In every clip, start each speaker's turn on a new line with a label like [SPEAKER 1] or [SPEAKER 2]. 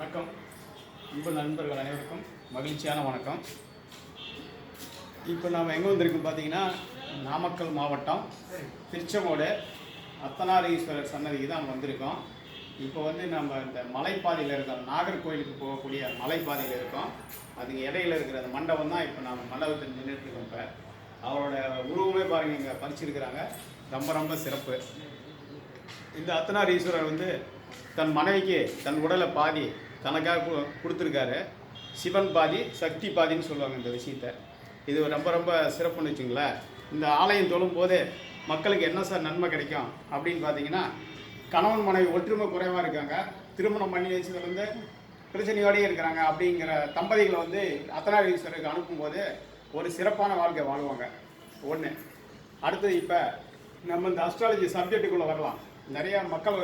[SPEAKER 1] வணக்கம். அன்பு நண்பர்கள் அனைவருக்கும் மகிழ்ச்சியான வணக்கம். இப்போ நாம் எங்கே வந்திருக்கோம் பார்த்தீங்கன்னா, நாமக்கல் மாவட்டம் திருச்செங்கோடு அர்த்தநாரீஸ்வரர் சன்னதிக்கு தான் வந்திருக்கோம். இப்போ நம்ம இந்த மலைப்பாதையில் இருக்கோம், நாகர்கோயிலுக்கு போகக்கூடிய மலைப்பாதையில் இருக்கோம். அதுக்கு இடையில இருக்கிற அந்த மண்டபம் தான் இப்போ நம்ம மண்டபத்தில் நின்றுட்டுருக்கோம். இப்போ அவரோட உருவமே பாருங்கள், இங்கே பறிச்சிருக்கிறாங்க. ரொம்ப ரொம்ப சிறப்பு. இந்த அர்த்தநாரீஸ்வரர் தன் மனைவிக்கு தன் உடலை பாதி தனக்காக கொடுத்துருக்காரு. சிவன் பாதி சக்தி பாதின்னு சொல்லுவாங்க இந்த விஷயத்தை. இது ரொம்ப ரொம்ப சிறப்புன்னு வச்சுங்களேன். இந்த ஆலயம் தொழும் போது மக்களுக்கு என்ன சார் நன்மை கிடைக்கும் அப்படின்னு பார்த்தீங்கன்னா, கணவன் மனைவி ஒற்றுமை குறைவாக இருக்காங்க, திருமணம் பண்ணி வச்சதுலேருந்து பிரச்சனையோடய இருக்கிறாங்க அப்படிங்கிற தம்பதிகளை அர்த்தநாரீஸ்வரருக்கு அனுப்பும்போது ஒரு சிறப்பான வாழ்க்கை வாழ்வாங்க. ஒன்று. அடுத்தது இப்போ நம்ம இந்த அஸ்ட்ராலஜி சப்ஜெக்டுக்குள்ளே வரலாம். நிறையா மக்கள்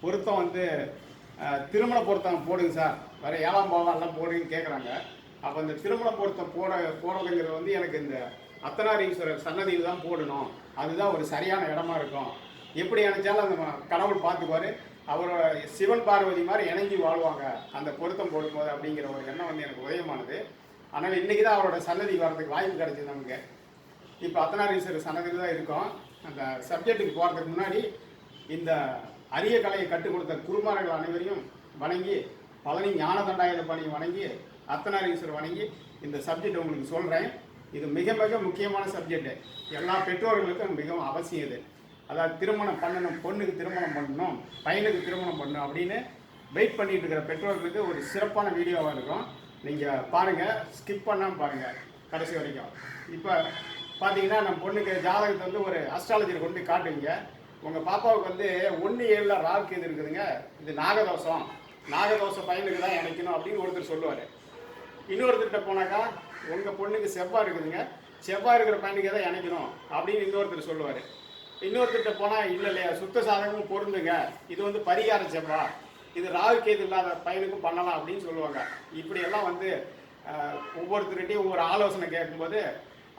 [SPEAKER 1] பொருத்தம் திருமண பொருத்தம் போடுங்க சார், வேறு 7ஆம் பாவம் எல்லாம் போடுங்கன்னு கேட்குறாங்க. அப்போ இந்த திருமண பொருத்தம் போடுறதுங்கிறது எனக்கு இந்த அர்த்தநாரீஸ்வரர் சன்னதியில் தான் போடணும், அதுதான் ஒரு சரியான இடமா இருக்கும். எப்படி நினைச்சாலும் அந்த கடவுள் பார்த்துக்குவார், அவரோட சிவன் பார்வதி மாதிரி இணைஞ்சி வாழ்வாங்க அந்த பொருத்தம் போடும்போது அப்படிங்கிற ஒரு எண்ணம் எனக்கு உதயமானது. ஆனால் இன்றைக்கி தான் அவரோட சன்னதி வர்றதுக்கு வாய்ப்பு கிடைச்சிது நமக்கு. இப்போ அர்த்தநாரீஸ்வரர் சன்னதியில் தான் இருக்கோம். அந்த சப்ஜெக்ட்டுக்கு போகிறதுக்கு முன்னாடி இந்த அரிய கலையை கற்றுக் கொடுத்த குருமார்கள் அனைவரையும் வணங்கி, பழனி ஞான தண்டாயுதபாணியை வணங்கி, அர்த்தநாரீஸ்வரர் வணங்கி இந்த சப்ஜெக்ட் உங்களுக்கு சொல்கிறேன். இது மிக மிக முக்கியமான சப்ஜெக்டு. எல்லா பெற்றோர்களுக்கும் மிகவும் அவசியம் இது. அதாவது திருமணம் பண்ணணும், பொண்ணுக்கு திருமணம் பண்ணணும், பையனுக்கு திருமணம் பண்ணணும் அப்படின்னு வெயிட் பண்ணிட்டு இருக்கிற பெற்றோர்களுக்கு ஒரு சிறப்பான வீடியோவாக இருக்கும். நீங்கள் பாருங்கள், ஸ்கிப் பண்ணாமல் பாருங்கள் கடைசி வரைக்கும். இப்போ பார்த்தீங்கன்னா, நம்ம பொண்ணுக்கு ஜாதகத்தை ஒரு அஸ்ட்ராலஜியில் கொண்டு காட்டுவீங்க. உங்கள் பாப்பாவுக்கு 1-7 ராகு இது இருக்குதுங்க, இது நாகதோஷம், நாகதோஷ பையனுக்கு தான் இணைக்கணும் அப்படின்னு ஒருத்தர் சொல்லுவார். இன்னொருத்தர்கிட்ட போனாக்கா உங்கள் பொண்ணுக்கு செவ்வாய் இருக்குதுங்க, செவ்வாய் இருக்கிற பையனுக்கு தான் இணைக்கணும் அப்படின்னு இன்னொருத்தர் சொல்லுவார். இன்னொருத்தர்கிட்ட போனால் இல்லையா, சுத்த சாதகமும் பொருந்துங்க, இது பரிகார செவ்வாய், இது ராகு கேது இல்லாத பையனுக்கும் பண்ணலாம் அப்படின்னு சொல்லுவாங்க. இப்படியெல்லாம் ஒவ்வொருத்தருகிட்டையும் ஒவ்வொரு ஆலோசனை கேட்கும்போது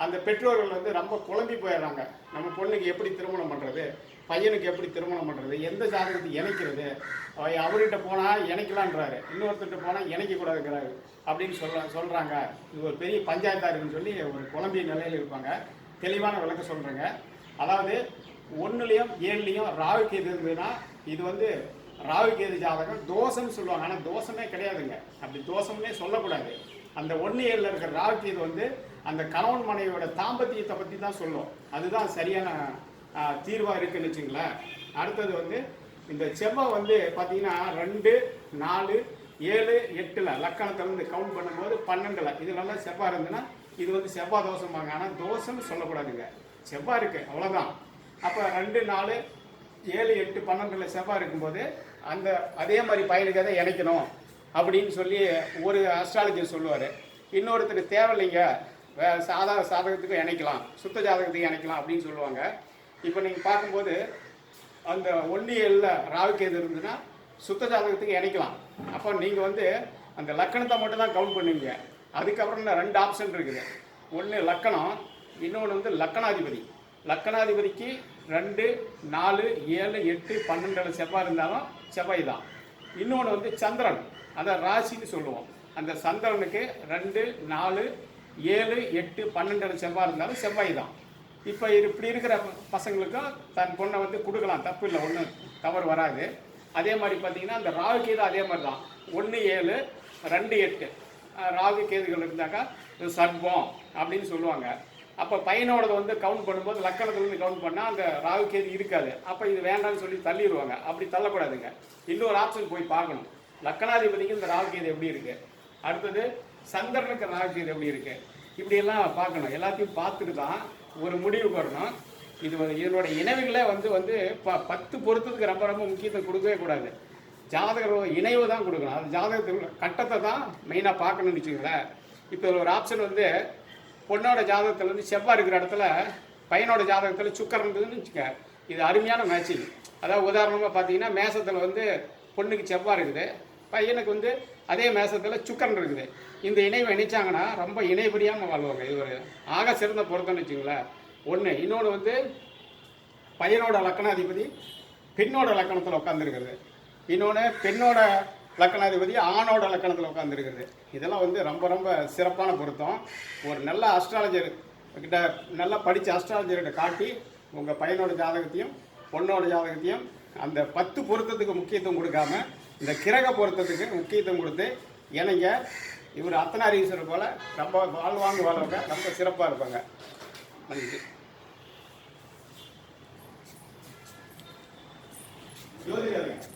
[SPEAKER 1] அந்த பெற்றோர்கள் ரொம்ப குழம்பி போயிடுறாங்க. நம்ம பொண்ணுக்கு எப்படி திருமணம் பண்ணுறது, பையனுக்கு எப்படி திருமணம் பண்ணுறது, எந்த ஜாதகத்துக்கு இணைக்கிறது, அவர்கிட்ட போனால் இணைக்கலான்றாரு, இன்னொருத்தர்கிட்ட போனால் இணைக்கக்கூடாதுங்கிறாரு அப்படின்னு சொல்கிறாங்க. இது ஒரு பெரிய பஞ்சாயத்தாக இருக்குன்னு சொல்லி ஒரு குழம்பிய நிலையில் இருப்பாங்க. தெளிவான விளக்கம் சொல்கிறேங்க. அதாவது 1லையும் 7லையும் ராகு கேது இருந்ததுன்னா இது ராகு கேது ஜாதகம் தோஷம்னு சொல்லுவாங்க. ஆனால் தோஷமே கிடையாதுங்க, அப்படி தோஷம்னே சொல்லக்கூடாது. அந்த 1-7 இருக்கிற ராகு கேது அந்த கணவன் மனைவியோட தாம்பத்தியத்தை பற்றி தான் சொல்லும். அதுதான் சரியான தீர்வாக இருக்குன்னு வச்சுங்களேன். அடுத்தது இந்த செவ்வாய் பார்த்தீங்கன்னா 2, 4, 7, 8 லக்கணத்திலேருந்து கவுண்ட் பண்ணும்போது 12 இதுலலாம் செவ்வாய் இருந்துன்னா இது செவ்வாய் தோஷம்பாங்க. ஆனால் தோஷம்னு சொல்லக்கூடாதுங்க, செவ்வாய் இருக்குது அவ்வளோதான். அப்போ 2, 4, 7, 8, 12 செவ்வாய் இருக்கும்போது அதே மாதிரி பையனுக்கு அதை இணைக்கணும் அப்படின்னு சொல்லி ஒரு அஸ்ட்ராலஜர் சொல்லுவார். இன்னொருத்தர் தேவையில்லைங்க, சாதாரண சாதகத்துக்கும் இணைக்கலாம், சுத்த ஜாதகத்துக்கு இணைக்கலாம் அப்படின்னு சொல்லுவாங்க. இப்போ நீங்கள் பார்க்கும்போது அந்த 1-7 ராகு கேது இருந்துன்னா சுத்த ஜாதகத்துக்கு இணைக்கலாம். அப்போ நீங்கள் அந்த லக்கணத்தை மட்டும் தான் கவுண்ட் பண்ணுவீங்க. அதுக்கப்புறம் 2 ஆப்ஷன் இருக்குது. ஒன்று லக்கணம், இன்னொன்று லக்கணாதிபதி. லக்கணாதிபதிக்கு 2, 4, 7, 8, 12 செவ்வாய் இருந்தாலும் செவ்வாய் தான். இன்னொன்று சந்திரன், அதை ராசின்னு சொல்லுவோம். அந்த சந்திரனுக்கு 2, 4, 7, 8, 12 செவ்வாய் இருந்தாலும் செவ்வாய் தான். இப்போ இப்படி இருக்கிற பசங்களுக்கும் தன் பொண்ணை கொடுக்கலாம், தப்பு இல்லை, ஒன்றும் தவறு வராது. அதே மாதிரி பார்த்தீங்கன்னா அந்த ராகு கேது அதே மாதிரி தான். 1-7, 2-8 ராகு கேதுகள் இருந்தாக்கா இது சர்ப்பம் அப்படின்னு சொல்லுவாங்க. அப்போ பையனோட கவுண்ட் பண்ணும்போது லக்கணத்துலேருந்து கவுண்ட் பண்ணால் அந்த ராகு கேது இருக்காது. அப்போ இது வேண்டாம்னு சொல்லி தள்ளிடுவாங்க. அப்படி தள்ளக்கூடாதுங்க, இன்னொரு ஆப்ஷன் போய் பார்க்கணும். லக்கணாதிபதிக்கு இந்த ராகு கேது எப்படி இருக்குது, அடுத்தது சந்திரனுக்கு ராகு கேது எப்படி இருக்குது, இப்படியெல்லாம் பார்க்கணும். எல்லாத்தையும் பார்த்துட்டு தான் ஒரு முடிவுக்கு வரணும். இதனோட இணைவுகளே 10 பொருத்தத்துக்கு ரொம்ப ரொம்ப முக்கியத்துவம் கொடுக்கவே கூடாது. ஜாதகர் இணைவு தான் கொடுக்கணும். அது ஜாதகத்தில் கட்டத்தை தான் மெயினாக பார்க்கணும்னு வச்சுக்கோங்களேன். இப்போ ஒரு ஆப்ஷன் பொண்ணோட ஜாதகத்தில் செவ்வாய் இருக்கிற இடத்துல பையனோட ஜாதகத்தில் சுக்கரன் இருந்ததுன்னு வச்சுக்க, இது அருமையான மேட்சிங். அதாவது உதாரணமாக பார்த்தீங்கன்னா, மேசத்தில் பொண்ணுக்கு செவ்வாய் இருக்குது, பையனுக்கு அதே மேசத்தில் சுக்கரன் இருக்குது. இந்த இணைவை இணைச்சாங்கன்னா ரொம்ப இணைபடியாமல் வாழ்வாங்க. இது ஒரு ஆக சிறந்த பொருத்தம்னு வச்சுங்களேன். ஒன்று. இன்னொன்று பையனோட லக்கணாதிபதி பெண்ணோட லக்கணத்தில் உட்காந்துருக்கிறது. இன்னொன்று பெண்ணோட லக்கணாதிபதி ஆணோட லக்கணத்தில் உட்காந்துருக்குறது. இதெல்லாம் வந்து ரொம்ப ரொம்ப சிறப்பான பொருத்தம். ஒரு நல்ல அஸ்ட்ராலஜர் கிட்ட, நல்லா படித்த அஸ்ட்ராலஜர்கிட்ட காட்டி உங்கள் பையனோட ஜாதகத்தையும் பொண்ணோட ஜாதகத்தையும் அந்த 10 பொருத்தத்துக்கு முக்கியத்துவம் கொடுக்காம இந்த கிரக பொருத்தத்துக்கு முக்கியத்துவம் கொடுத்து இணைங்க. இவர் அர்த்தநாரீஸ்வரர் போல் ரொம்ப வாழ்வாங்க வாழ்வாங்க, ரொம்ப சிறப்பாக இருப்பாங்க. நன்றி. ஜோதிடர்